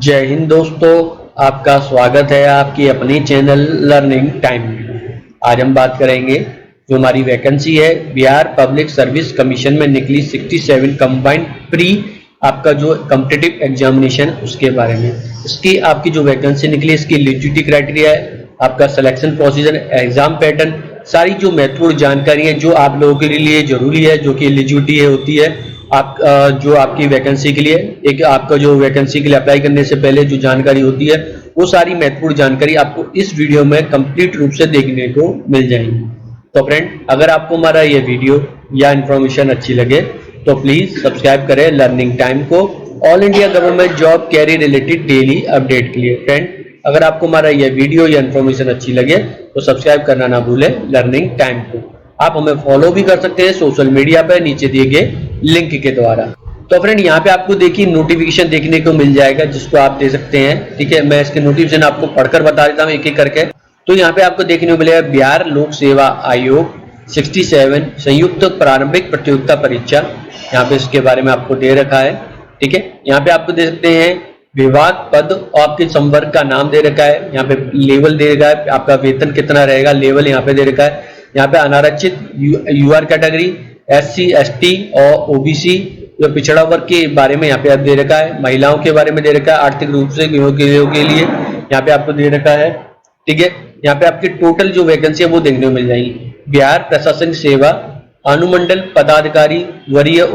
जय हिंद दोस्तों, आपका स्वागत है आपकी अपनी चैनल लर्निंग टाइम में। आज हम बात करेंगे जो हमारी वैकेंसी है बिहार पब्लिक सर्विस कमीशन में निकली 67 कंबाइंड प्री आपका जो कॉम्पिटिटिव एग्जामिनेशन उसके बारे में। इसकी आपकी जो वैकेंसी निकली इसकी एलिजिबिलिटी क्राइटेरिया है, आपका सिलेक्शन प्रोसीजर, एग्जाम पैटर्न, सारी जो महत्वपूर्ण जानकारी है जो आप लोगों के लिए जरूरी है, जो कि एलिजिबिलिटी होती है आप जो आपकी वैकेंसी के लिए एक आपका जो वैकेंसी के लिए अप्लाई करने से पहले जो जानकारी होती है वो सारी महत्वपूर्ण जानकारी आपको इस वीडियो में कंप्लीट रूप से देखने को मिल जाएगी। तो फ्रेंड, अगर आपको हमारा ये वीडियो या इन्फॉर्मेशन अच्छी लगे तो प्लीज सब्सक्राइब करें लर्निंग टाइम को all India government job career related daily update के लिए। फ्रेंड, अगर आपको हमारा ये वीडियो या इन्फॉर्मेशन अच्छी लगे तो सब्सक्राइब करना ना भूलें लर्निंग टाइम को। आप हमें फॉलो भी कर सकते हैं सोशल मीडिया पर नीचे दिए गए लिंक के द्वारा। तो फ्रेंड, यहाँ पे आपको देखिए नोटिफिकेशन देखने को मिल जाएगा जिसको आप दे सकते हैं। ठीक है, मैं इसके नोटिफिकेशन आपको पढ़कर बता देता हूँ एक एक करके। तो यहाँ पे आपको देखने को मिलेगा बिहार लोक सेवा आयोग 67 संयुक्त प्रारंभिक प्रतियोगिता परीक्षा, यहाँ पे इसके बारे में आपको दे रखा है। ठीक है, यहाँ पे आपको दे सकते हैं विभाग, पद और आपके संवर्ग का नाम दे रखा है, यहाँ पे लेवल दे रखा है, आपका वेतन कितना रहेगा लेवल यहाँ पे दे रखा है। यहाँ पे अनारक्षित यूआर कैटेगरी, एससी एसटी और ओबीसी जो पिछड़ा वर्ग के बारे में यहाँ पे आप दे रखा है, महिलाओं के बारे में दे रखा है, आर्थिक रूप से के लिए यहाँ पे आपको दे रखा है। ठीक है, यहाँ पे आपकी टोटल जो वैकेंसी है वो देखने को मिल जाएगी। बिहार प्रशासनिक सेवा अनुमंडल पदाधिकारी वरीय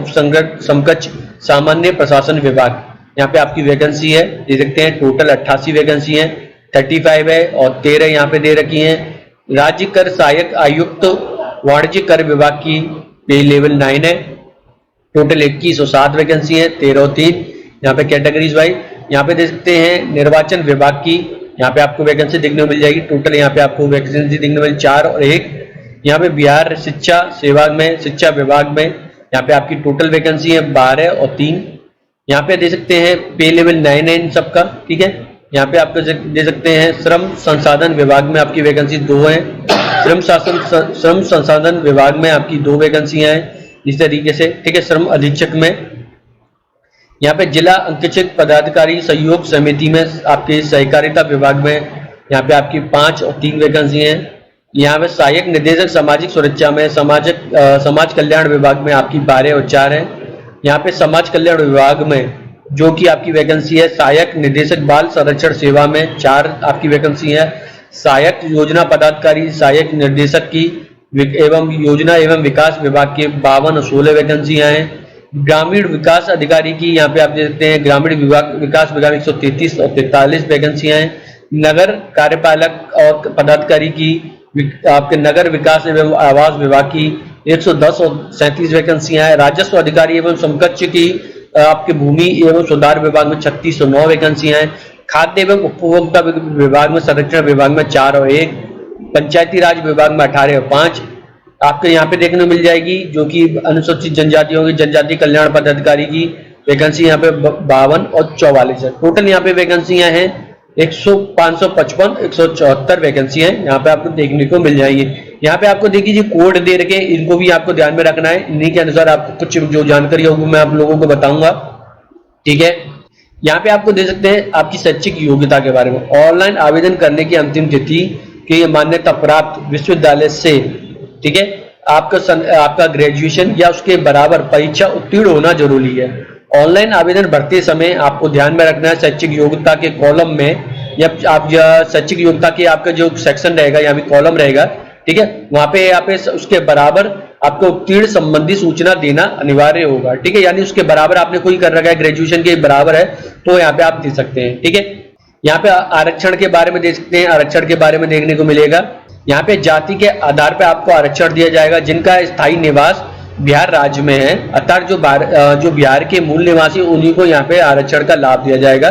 समकक्ष सामान्य प्रशासन विभाग, यहाँ पे आपकी वैकेंसी है दे सकते हैं। टोटल 88 वैकेंसी है, 35 है और 13 यहाँ पे दे रखी है। राज्य कर सहायक आयुक्त वाणिज्य कर विभाग की पे लेवल 9 है, टोटल 2107 वैकेंसी है, 13 और 3 यहाँ पे कैटेगरीज वाइज। यहाँ पे देख सकते हैं निर्वाचन विभाग की, यहाँ पे आपको वैकेंसी देखने को मिल जाएगी। टोटल यहाँ पे आपको वैकेंसी देखने को मिल 4 और 1। यहाँ पे बिहार शिक्षा सेवा में शिक्षा विभाग में यहाँ पे आपकी टोटल वैकेंसी है 12 और 3। यहाँ पे दे सकते हैं पे लेवल 9 है इन सबका। ठीक है, यहाँ पे आपको दे सकते हैं श्रम संसाधन विभाग में आपकी वैकेंसी 2 है, श्रम संसाधन विभाग में आपकी 2 वैकेंसियां हैं इस तरीके से। ठीक है, श्रम अधीक्षक में यहाँ पे जिला अंकेक्षक पदाधिकारी सहयोग समिति में आपके सहकारिता विभाग में यहाँ पे आपकी 5 और 3 वैकेंसी हैं। यहाँ पे सहायक निदेशक सामाजिक सुरक्षा में समाज कल्याण विभाग में आपकी 12 और 4 है। यहाँ पे समाज कल्याण विभाग में जो कि आपकी वैकेंसी है सहायक निदेशक बाल संरक्षण सेवा में 4 आपकी वैकेंसी है। सहायक योजना पदाधिकारी सहायक निर्देशक की एवं योजना एवं विकास विभाग के 52 और 16 वैकेंसियां हैं। ग्रामीण विकास अधिकारी की यहाँ पे आप देख सकते हैं ग्रामीण विकास विभाग 133 और 43 वैकेंसियां हैं। नगर कार्यपालक और पदाधिकारी की आपके नगर विकास एवं आवास विभाग की 110 और 37 वैकेंसियां हैं। राजस्व अधिकारी एवं समकक्ष की आपके भूमि एवं सुधार विभाग में 36 और 9 वैकेंसियां हैं। खाद्य एवं उपभोक्ता विभाग में संरक्षण विभाग में 4 और 1। पंचायती राज विभाग में 18 और 5 आपके यहाँ पे देखने को मिल जाएगी। जो कि अनुसूचित जनजातियों की जनजाति कल्याण पदाधिकारी की वैकेंसी यहाँ पे 52 और 44 है। टोटल यहाँ पे वैकेंसियां हैं 555 174 वैकेंसी है यहाँ पे आपको देखने को मिल जाएंगी। यहाँ पे आपको देखिए कोड दे रखे, इनको भी आपको ध्यान में रखना है। इन्हीं के अनुसार आपको कुछ जो जानकारी होगी मैं आप लोगों को बताऊंगा। ठीक है, यहाँ पे आपको दे सकते हैं आपकी शैक्षिक योग्यता के बारे में। ऑनलाइन आवेदन करने की अंतिम तिथि की मान्यता प्राप्त विश्वविद्यालय से, ठीक है, आपका ग्रेजुएशन या उसके बराबर परीक्षा उत्तीर्ण होना जरूरी है। ऑनलाइन आवेदन भरते समय आपको ध्यान में रखना है शैक्षिक योग्यता के कॉलम में या आप शैक्षिक योग्यता के आपका जो सेक्शन रहेगा यहाँ भी कॉलम रहेगा। ठीक है, वहां पे यहाँ पे उसके बराबर आपको उत्तीर्ण संबंधी सूचना देना अनिवार्य होगा। ठीक है, यानी उसके बराबर आपने कोई कर रखा है ग्रेजुएशन के बराबर है तो यहाँ पे आप दे सकते हैं। ठीक है, यहाँ पे आरक्षण के बारे में देख सकते हैं, आरक्षण के बारे में देखने को मिलेगा। यहाँ पे जाति के आधार पे आपको आरक्षण दिया जाएगा जिनका स्थायी निवास बिहार राज्य में है, अर्थात जो बिहार के मूल निवासी उन्हीं को यहाँ पे आरक्षण का लाभ दिया जाएगा।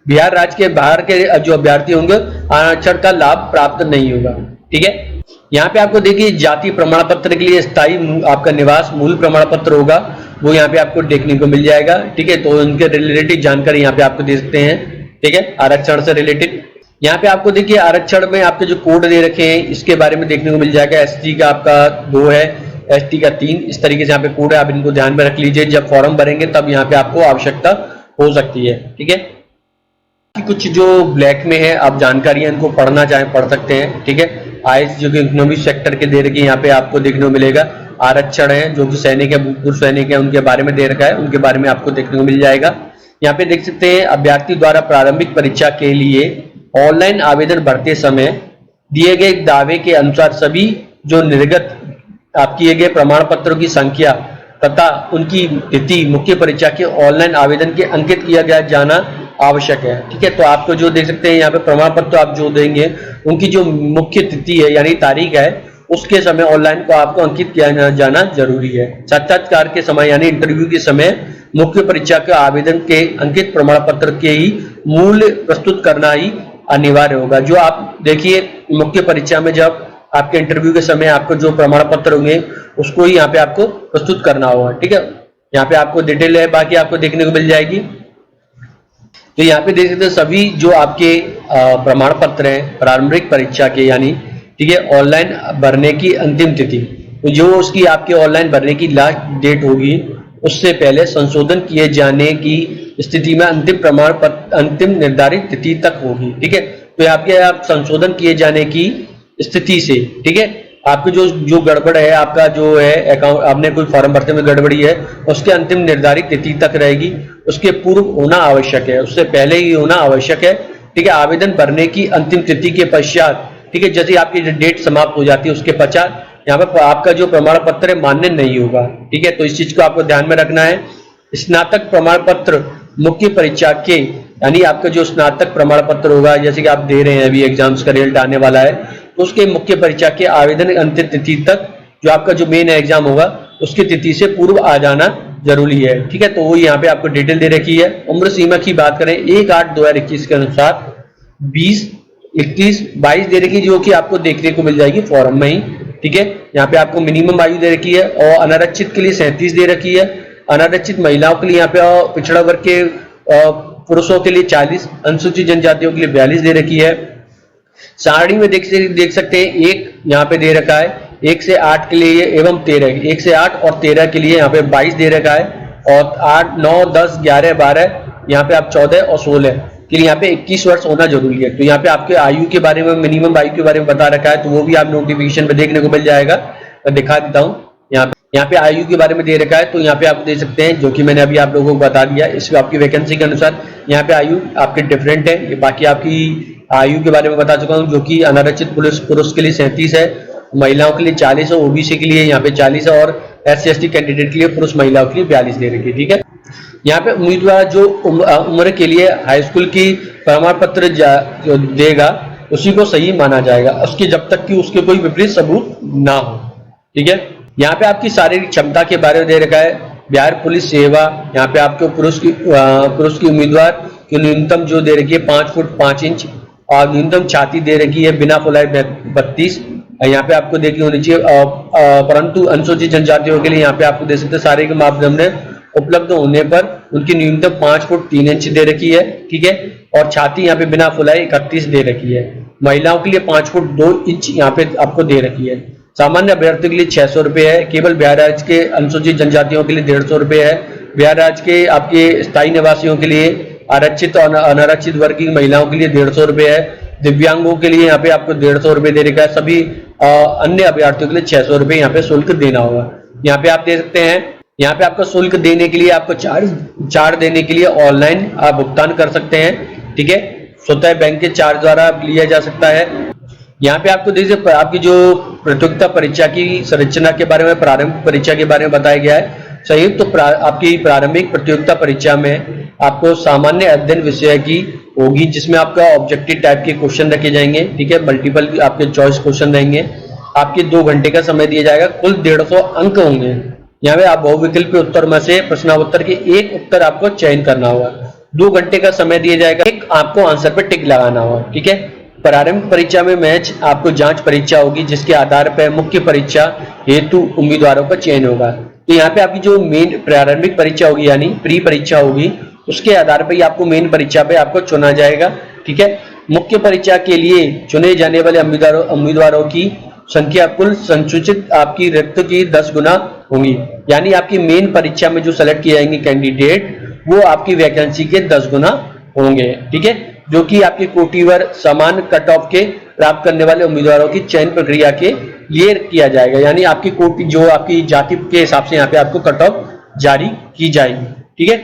बिहार राज्य के बाहर के जो अभ्यर्थी होंगे आरक्षण का लाभ प्राप्त नहीं होगा। ठीक है, यहाँ पे आपको देखिए जाति प्रमाण पत्र के लिए स्थायी आपका निवास मूल प्रमाण पत्र होगा, वो यहाँ पे आपको देखने को मिल जाएगा। ठीक है, तो उनके रिलेटेड जानकारी यहाँ पे आपको दे सकते हैं। ठीक है, आरक्षण से रिलेटेड यहाँ पे आपको देखिए आरक्षण में आपके जो कोड दे रखे हैं इसके बारे में देखने को मिल जाएगा। एसटी का आपका 2 है, एसटी का 3, इस तरीके से यहाँ पे कोड है, आप इनको ध्यान में रख लीजिए। जब फॉर्म भरेंगे तब यहाँ पे आपको आवश्यकता हो सकती है। ठीक है, कुछ जो ब्लैक में है आप जानकारी है इनको पढ़ना चाहें पढ़ सकते हैं, ठीक है। आईएएस जो कि इकोनॉमिक सेक्टर के दे रखी है, यहाँ पे आपको देखने को मिलेगा। आरक्षण है जो कि सैनिक है, भूतपूर्व सैनिक है, उनके बारे में दे रखा है, उनके बारे में आपको देखने को मिल जाएगा। यहाँ पे देख सकते हैं अभ्यर्थी द्वारा प्रारंभिक परीक्षा के लिए ऑनलाइन आवेदन भरते समय दिए गए दावे के अनुसार सभी जो निर्गत आप किए गए प्रमाण पत्रों की संख्या तथा उनकी तिथि मुख्य परीक्षा के ऑनलाइन आवेदन के अंकित किया गया जाना आवश्यक है, ठीक है। तो आपको जो देख सकते हैं यहाँ पे प्रमाण पत्र आप जो देंगे उनकी जो मुख्य तिथि है यानी तारीख है उसके समय ऑनलाइन को आपको अंकित किया जाना जरूरी है। साक्षात्कार के समय यानी इंटरव्यू के समय मुख्य परीक्षा के आवेदन के अंकित प्रमाण पत्र के ही मूल्य प्रस्तुत करना ही अनिवार्य होगा। जो आप देखिए मुख्य परीक्षा में जब आपके इंटरव्यू के समय आपको जो प्रमाण पत्र होंगे उसको ही यहाँ पे आपको प्रस्तुत करना होगा, ठीक है। यहाँ पे आपको डिटेल है बाकी आपको देखने को मिल जाएगी। तो यहाँ पे देख सकते हैं सभी जो आपके प्रमाण पत्र हैं प्रारंभिक परीक्षा के यानी, ठीक है, ऑनलाइन भरने की अंतिम तिथि, तो जो उसकी आपके ऑनलाइन भरने की लास्ट डेट होगी उससे पहले संशोधन किए जाने की स्थिति में अंतिम प्रमाण पत्र अंतिम निर्धारित तिथि तक होगी, ठीक है। तो आपके आप संशोधन किए जाने की स्थिति से, ठीक है, आपकी जो गड़बड़ है आपका जो है अकाउंट आपने कोई फॉर्म भरते में गड़बड़ी है उसके अंतिम निर्धारित तिथि तक रहेगी, उसके पूर्व होना आवश्यक है, उससे पहले ही होना आवश्यक है, ठीक है। आवेदन भरने की अंतिम तिथि के पश्चात, ठीक है, जैसे आपकी डेट समाप्त हो जाती है उसके पश्चात यहाँ पे आपका जो प्रमाण पत्र है मान्य नहीं होगा, ठीक है। तो इस चीज को आपको ध्यान में रखना है। स्नातक प्रमाण पत्र मुख्य परीक्षा के यानी आपका जो स्नातक प्रमाण पत्र होगा जैसे कि आप दे रहे हैं अभी एग्जाम्स का रिजल्ट आने वाला है तो उसके मुख्य परीक्षा के आवेदन अंतिम तिथि तक जो आपका जो मेन एग्जाम होगा उसकी तिथि से पूर्व आ जाना जरूरी है, ठीक है। तो वो यहाँ पे आपको डिटेल दे रखी है। उम्र सीमा की बात करें 1/8/2021 के अनुसार 20, 21, 22 दे रखी जो कि आपको देखने को मिल जाएगी फॉर्म में ही, ठीक है। यहाँ पे आपको मिनिमम आयु दे रखी है और अनारक्षित के लिए 37 दे रखी है, अनारक्षित महिलाओं के लिए यहाँ पे पिछड़ा वर्ग के पुरुषों के लिए 40, अनुसूचित जनजातियों के लिए 42 दे रखी है। सारणी में देख सकते हैं एक यहाँ पे दे रखा है 1 से 8 के लिए एवं 13, 1 से 8 और 13 के लिए यहाँ पे 22 दे रखा है और 8, 9, 10, 11, 12 यहाँ पे आप 14 और 16 के लिए यहाँ पे 21 वर्ष होना जरूरी है। तो यहाँ पे आपके आयु के बारे में मिनिमम आयु के बारे में बता रखा है तो वो भी आप नोटिफिकेशन पे देखने को मिल जाएगा। मैं दिखा देता हूँ यहाँ पे आयु के बारे में दे रखा है तो यहाँ पे आप दे सकते हैं जो कि मैंने अभी आप लोगों को बता दिया। इसमें आपकी वैकेंसी के अनुसार यहाँ पे आयु आपके डिफरेंट है। बाकी आपकी आयु के बारे में बता चुका हूँ जो कि अनारक्षित पुरुष के लिए 37 है, महिलाओं के लिए 40 है, ओबीसी के लिए यहाँ पे 40 है और SC/ST कैंडिडेट के लिए पुरुष महिलाओं के लिए 42 दे रखी है, ठीक है। यहाँ पे उम्मीदवार जो उम्र के लिए हाई स्कूल की प्रमाण पत्र जो देगा उसी को सही माना जाएगा उसके जब तक कि उसके कोई विपरीत सबूत ना हो, ठीक है। यहाँ पे आपकी शारीरिक क्षमता के बारे में दे रखा है। बिहार पुलिस सेवा यहाँ पे आपको पुरुष की उम्मीदवार की न्यूनतम जो दे रखी है 5 फुट 5 इंच और न्यूनतम छाती दे रखी है बिना फुलाए 32, यहाँ पे आपको देखी होनी चाहिए। परंतु अनुसूचित जनजातियों के लिए यहाँ पे आपको दे सकते हैं शारीरिक मापदंड उपलब्ध होने पर उनकी न्यूनतम 5 फुट 3 इंच दे रखी है, ठीक है, और छाती यहाँ पे बिना फुलाए 31 दे रखी है। महिलाओं के लिए 5 फुट 2 इंच यहाँ पे आपको दे रखी है। सामान्य अभ्यर्थियों के लिए 600 रुपये है, केवल बिहार राज्य के अनुसूचित जनजातियों के लिए 150 रुपये है, बिहार राज्य के आपके स्थायी निवासियों के लिए आरक्षित और अनारक्षित वर्ग की महिलाओं के लिए 150 रुपये है, दिव्यांगों के लिए यहाँ पे आपको 150 रुपये दे रखा है, सभी अन्य अभ्यर्थियों के लिए 600 रुपये यहाँ पे शुल्क देना होगा। यहाँ पे आप दे सकते हैं यहाँ पे आपका शुल्क देने के लिए आपको चार्ज देने के लिए ऑनलाइन आप भुगतान कर सकते हैं, ठीक है, स्वतः बैंक के चार्ज द्वारा लिया जा सकता है। यहाँ पे आपको देखिए आपकी जो प्रतियोगिता परीक्षा की संरचना के बारे में प्रारंभिक परीक्षा के बारे में बताया गया है। संयुक्त तो आपकी प्रारंभिक प्रतियोगिता परीक्षा में आपको सामान्य अध्ययन विषय की होगी जिसमें आपका ऑब्जेक्टिव टाइप के क्वेश्चन रखे जाएंगे, ठीक है, मल्टीपल आपके चॉइस क्वेश्चन रहेंगे। आपके 2 घंटे का समय दिया जाएगा, कुल 150 अंक होंगे। यहाँ पे आप बहुविकल्पीय उत्तर में से प्रश्नोत्तर के एक उत्तर आपको चयन करना होगा। 2 घंटे का समय दिया जाएगा, एक आपको आंसर पर टिक लगाना होगा, ठीक है। प्रारंभिक परीक्षा में मैच आपको जांच परीक्षा होगी जिसके आधार पर मुख्य परीक्षा हेतु उम्मीदवारों का चयन होगा। तो यहाँ पे आपकी जो मेन प्रारंभिक परीक्षा होगी यानी प्री परीक्षा होगी उसके आधार पर ही आपको मेन परीक्षा पे आपको चुना जाएगा, ठीक है। मुख्य परीक्षा के लिए चुने जाने वाले उम्मीदवारों की संख्या कुल संसूचित आपकी रिक्त की 10 गुना होंगी, यानी आपकी मेन परीक्षा में जो सेलेक्ट किए जाएंगे कैंडिडेट वो आपकी वैकेंसी के 10 गुना होंगे, ठीक है। जो कि आपके कोटिवर समान कट ऑफ के प्राप्त करने वाले उम्मीदवारों की चयन प्रक्रिया के लिए किया जाएगा। यानी आपकी कोटि जो आपकी जाति के हिसाब से यहाँ पे आपको कट ऑफ जारी की जाएगी। ठीक है,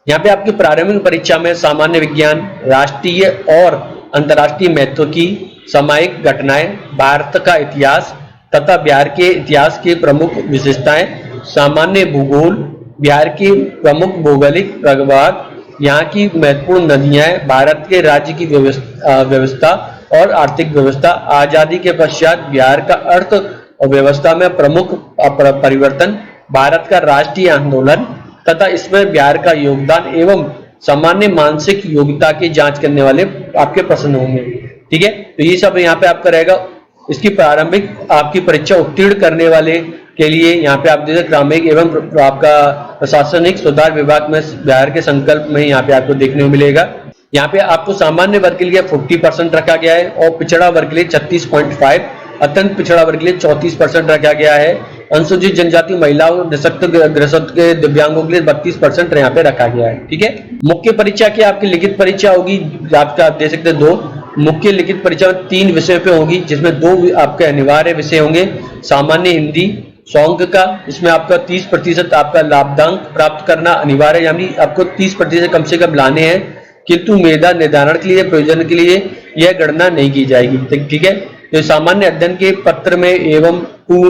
यहाँ पे आपकी प्रारंभिक परीक्षा में सामान्य विज्ञान, राष्ट्रीय और अंतर्राष्ट्रीय महत्व की सामयिक घटनाएं, भारत का इतिहास तथा बिहार के इतिहास की प्रमुख विशेषताएं, सामान्य भूगोल, बिहार की प्रमुख भौगोलिक प्रभाग, यहाँ की महत्वपूर्ण नदियां, भारत के राज्य की व्यवस्था और आर्थिक व्यवस्था, आजादी के पश्चात बिहार का अर्थ और व्यवस्था में प्रमुख परिवर्तन, भारत का राष्ट्रीय आंदोलन तथा इसमें बिहार का योगदान एवं सामान्य मानसिक योग्यता की जांच करने वाले आपके प्रश्न होंगे। ठीक है, तो ये सब यहाँ पे आपका रहेगा। इसकी प्रारंभिक आपकी परीक्षा उत्तीर्ण करने वाले के लिए यहाँ पे आप देखिए ग्रामीण एवं आपका प्रशासनिक सुधार विभाग में बिहार के संकल्प में यहाँ पे आपको देखने को मिलेगा। यहाँ पे आपको सामान्य वर्ग के लिए 40% रखा गया है और पिछड़ा वर्ग के लिए 36.5, अत्यंत पिछड़ा वर्ग के लिए 34% रखा गया है। अनुसूचित जनजाति महिलाओं, निःशक्त ग्रसित के दिव्यांगों के लिए 32% यहाँ पे रखा गया है। ठीक है, मुख्य परीक्षा की आपकी लिखित परीक्षा होगी, आपका आप दे सकते हैं 2 मुख्य लिखित परीक्षा 3 विषयों पे होगी, जिसमें 2 आपके अनिवार्य विषय होंगे। सामान्य हिंदी 100 अंक का, इसमें आपका 30% आपका लाभांक प्राप्त करना अनिवार्य है, यानी आपको 30% कम से कम लाने हैं, किंतु मेधा निर्धारण के लिए प्रयोजन के लिए यह गणना नहीं की जाएगी। ठीक है, तो सामान्य अध्ययन के पत्र में एवं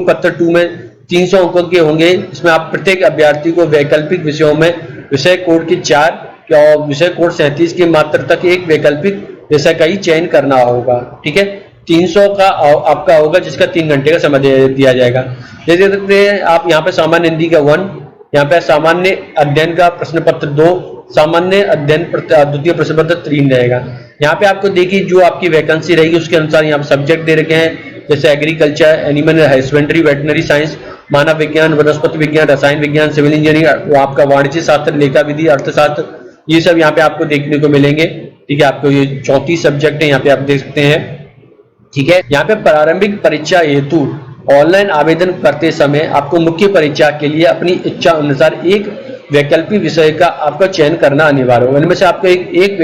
पत्र 2 में 300 अंकों के होंगे। इसमें आप प्रत्येक अभ्यर्थी को वैकल्पिक विषयों में विषय कोड की 4 और विषय कोड 37 की मात्रा तक एक वैकल्पिक विषय का ही चयन करना होगा। ठीक है, 300 का आपका होगा, जिसका 3 घंटे का समय दिया जाएगा। जैसे देखते हैं आप यहाँ पे सामान्य हिंदी का 1, यहाँ पे सामान्य अध्ययन का प्रश्न पत्र 2, सामान्य अध्ययन द्वितीय प्रश्न पत्र 3 रहेगा। यहाँ पे आपको देखिए जो आपकी वैकेंसी रहेगी उसके अनुसार यहाँ पे सब्जेक्ट दे रखे हैं, जैसे agriculture, animal husbandry, veterinary science, मानव विज्ञान, वनस्पति विज्ञान, रसायन विज्ञान, सिविल इंजीनियरिंग, आपका वाणिज्य शास्त्र, लेखा विधि, अर्थशास्त्र, ये सब यहाँ पे आपको देखने को मिलेंगे। ठीक है, आपको ये 34 सब्जेक्ट है यहाँ पे आप देख सकते हैं। ठीक है, यहाँ पे प्रारंभिक परीक्षा हेतु ऑनलाइन आवेदन करते समय आपको मुख्य परीक्षा के लिए अपनी इच्छा अनुसार एक वैकल्पिक विषय का आपका चयन करना अनिवार्य होगा। इनमें से आपको एक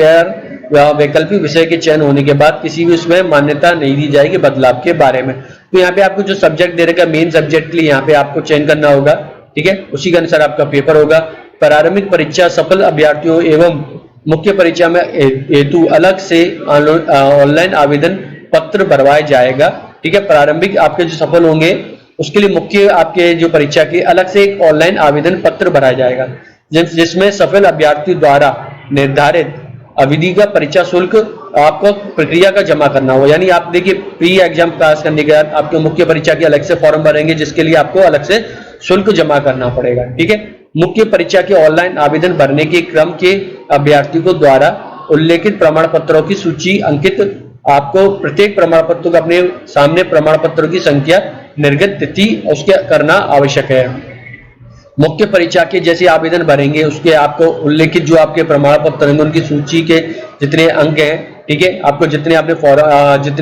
वैकल्पिक विषय के चयन होने के बाद किसी भी उसमें मान्यता नहीं दी जाएगी बदलाव के बारे में। तो यहाँ पे आपको जो सब्जेक्ट दे रखा है मेन सब्जेक्ट के लिए यहाँ पे आपको चयन करना होगा। ठीक है, उसी के अनुसार आपका पेपर होगा। प्रारंभिक परीक्षा सफल अभ्यर्थियों एवं मुख्य परीक्षा में हेतु अलग से ऑनलाइन आवेदन पत्र भरवाया जाएगा। ठीक है, प्रारंभिक आपके जो सफल होंगे उसके लिए मुख्य आपके जो परीक्षा के अलग से एक ऑनलाइन आवेदन पत्र भराया जाएगा, जिसमें सफल अभ्यर्थी द्वारा निर्धारित अवधि का परीक्षा शुल्क आपको प्रक्रिया का जमा करना होगा। यानी आप देखिए प्री एग्जाम पास करने के बाद आपके मुख्य परीक्षा के अलग से फॉर्म भरेंगे, जिसके लिए आपको अलग से शुल्क जमा करना पड़ेगा। ठीक है, मुख्य परीक्षा के ऑनलाइन आवेदन भरने के क्रम के अभ्यर्थी को द्वारा उल्लेखित प्रमाण पत्रों की सूची अंकित, आपको प्रत्येक प्रमाण पत्र को अपने सामने प्रमाण पत्रों की संख्या, निर्गत तिथि उसके करना आवश्यक है। मुख्य परीक्षा के जैसे आवेदन भरेंगे उसके आपको उल्लेखित जो आपके प्रमाण पत्र हैं उनकी सूची के जितने अंक हैं, ठीक है, आपको जितने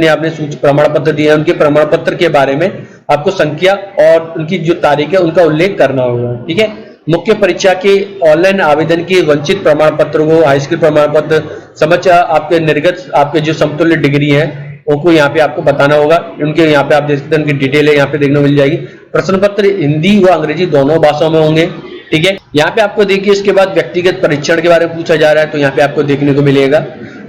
आपने सूची प्रमाण पत्र दिए हैं उनके प्रमाण पत्र के बारे में आपको संख्या और उनकी जो तारीख है उनका उल्लेख करना होगा। ठीक है, मुख्य परीक्षा के ऑनलाइन आवेदन के वंचित प्रमाण पत्रों को, हाई स्कूल प्रमाण पत्र, समझ आपके निर्गत आपके जो समतुल्य डिग्री है उनको यहाँ पे आपको बताना होगा। उनके यहाँ पे आप देख सकते हैं उनकी डिटेल है यहाँ पे देखने को मिल जाएगी। प्रश्न पत्र हिंदी व अंग्रेजी दोनों भाषाओं में होंगे। ठीक है, यहाँ पे आपको देखिए इसके बाद व्यक्तिगत परीक्षण के बारे में पूछा जा रहा है, तो यहाँ पे आपको देखने को मिलेगा।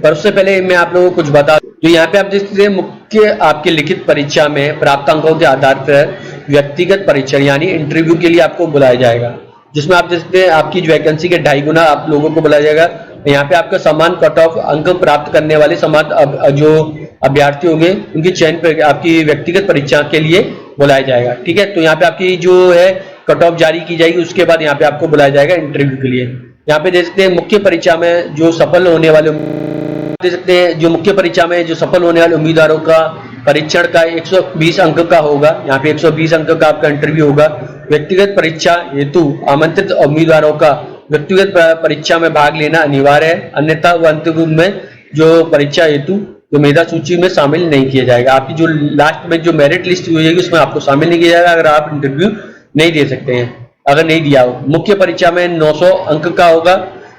पर उससे पहले मैं आप लोगों को कुछ बता दूं, तो यहाँ पे आप देख सकते हैं मुख्य आपके लिखित परीक्षा में प्राप्त अंकों के आधार पर व्यक्तिगत परीक्षण यानी इंटरव्यू के लिए आपको बुलाया जाएगा, जिसमें आप देख सकते हैं आपकी वैकेंसी के 2.5 गुना आप लोगों को बुलाया जाएगा। यहाँ पे आपका समान कट ऑफ अंक प्राप्त करने वाले समान जो अभ्यर्थी होंगे उनकी चयन पर आपकी व्यक्तिगत परीक्षा के लिए बुलाया जाएगा। ठीक है, तो यहाँ पे आपकी जो है कट ऑफ जारी की जाएगी, उसके बाद यहाँ पे आपको बुलाया जाएगा इंटरव्यू के लिए। यहाँ पे देख सकते हैं मुख्य परीक्षा में जो सफल होने वाले देख सकते हैं जो मुख्य परीक्षा में जो सफल होने वाले उम्मीदवारों का परीक्षण का 120 अंक का होगा। यहाँ पे 120 अंक का आपका इंटरव्यू होगा। व्यक्तिगत परीक्षा हेतु आमंत्रित उम्मीदवारों का व्यक्तिगत परीक्षा में भाग लेना अनिवार्य है, अन्यथा वो अंतिम में जो परीक्षा हेतु जो मेधा सूची में शामिल नहीं किया जाएगा। आपकी जो लास्ट में जो मेरिट लिस्ट हुई जाएगी उसमें आपको शामिल नहीं किया जाएगा अगर आप इंटरव्यू नहीं दे सकते हैं, अगर नहीं दिया हो। मुख्य परीक्षा में 900 अंक का होगा,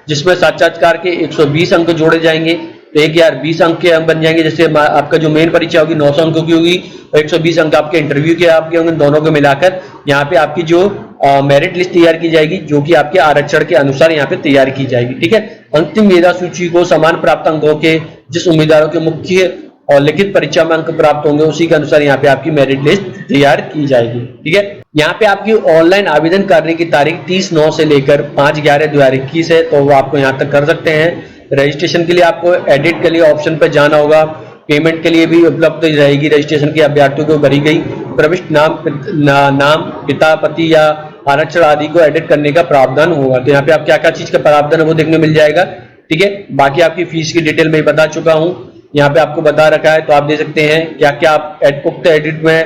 जिसमें साक्षात्कार के 120 अंक जोड़े जाएंगे। तो 1020 अंक के अंक बन जाएंगे। जैसे आपका जो मेन परीक्षा होगी 900 अंकों की होगी और 120 अंक आपके इंटरव्यू के आपके होंगे, दोनों को मिलाकर यहाँ पे आपकी जो मेरिट लिस्ट तैयार की जाएगी, जो कि आपके आरक्षण के अनुसार यहाँ पे तैयार की जाएगी। ठीक है, अंतिम मेधा सूची को समान प्राप्त अंकों के जिस उम्मीदवारों के मुख्य और लिखित परीक्षा में अंक प्राप्त होंगे उसी के अनुसार यहाँ पे आपकी मेरिट लिस्ट तैयार की जाएगी। ठीक है, यहाँ पे आपकी ऑनलाइन आवेदन करने की तारीख 30/9 से लेकर 5/11/2021 है, तो वो आपको यहाँ तक कर सकते हैं। रजिस्ट्रेशन के लिए आपको एडिट के लिए ऑप्शन पर जाना होगा। पेमेंट के लिए भी उपलब्ध रहेगी रजिस्ट्रेशन की अभ्यर्थियों को भरी गई प्रविष्ट नाम पिता पति या आरक्षण आदि को एडिट करने का प्रावधान होगा। तो यहाँ पे आप क्या क्या चीज का प्रावधान है वो देखने मिल जाएगा। ठीक है, बाकी आपकी फीस की डिटेल में बता चुका हूँ, यहाँ पे आपको बता रखा है, तो आप दे सकते हैं क्या क्या आप उक्त एडिट में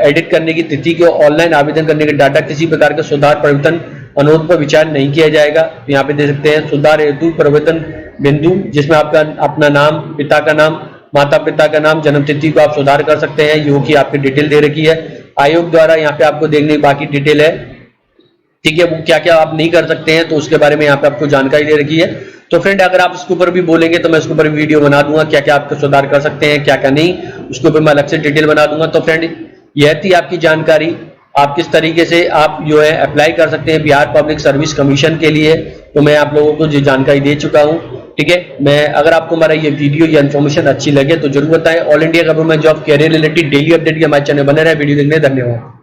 एडिट करने की तिथि के ऑनलाइन आवेदन करने के डाटा किसी प्रकार के सुधार परिवर्तन अनुरोध पर विचार नहीं किया जाएगा। तो यहाँ पे दे सकते हैं सुधार हेतु परिवर्तन बिंदु, जिसमें आपका अपना नाम, पिता का नाम, माता पिता का नाम, जन्म तिथि को आप सुधार कर सकते हैं, जो कि आपकी डिटेल दे रखी है आयोग द्वारा। यहाँ पे आपको देखने की बाकी डिटेल है। ठीक है, वो क्या क्या आप नहीं कर सकते हैं तो उसके बारे में यहाँ पे आपको जानकारी दे रखी है। तो फ्रेंड अगर आप इसके ऊपर भी बोलेंगे तो मैं इसके ऊपर वीडियो बना दूंगा, क्या क्या आपको सुधार कर सकते हैं क्या क्या नहीं, उसके ऊपर मैं अलग से डिटेल बना दूंगा। तो फ्रेंड यह थी आपकी जानकारी, आप किस तरीके से आप जो है अप्लाई कर सकते हैं बिहार पब्लिक सर्विस कमीशन के लिए, तो मैं आप लोगों को जो जानकारी दे चुका हूँ। ठीक है, मैं अगर आपको हमारा ये वीडियो या इन्फॉर्मेशन अच्छी लगे तो जरूर बताएं। All India government job career related daily update के हमारे चैनल बने रहे। वीडियो देखने धन्यवाद।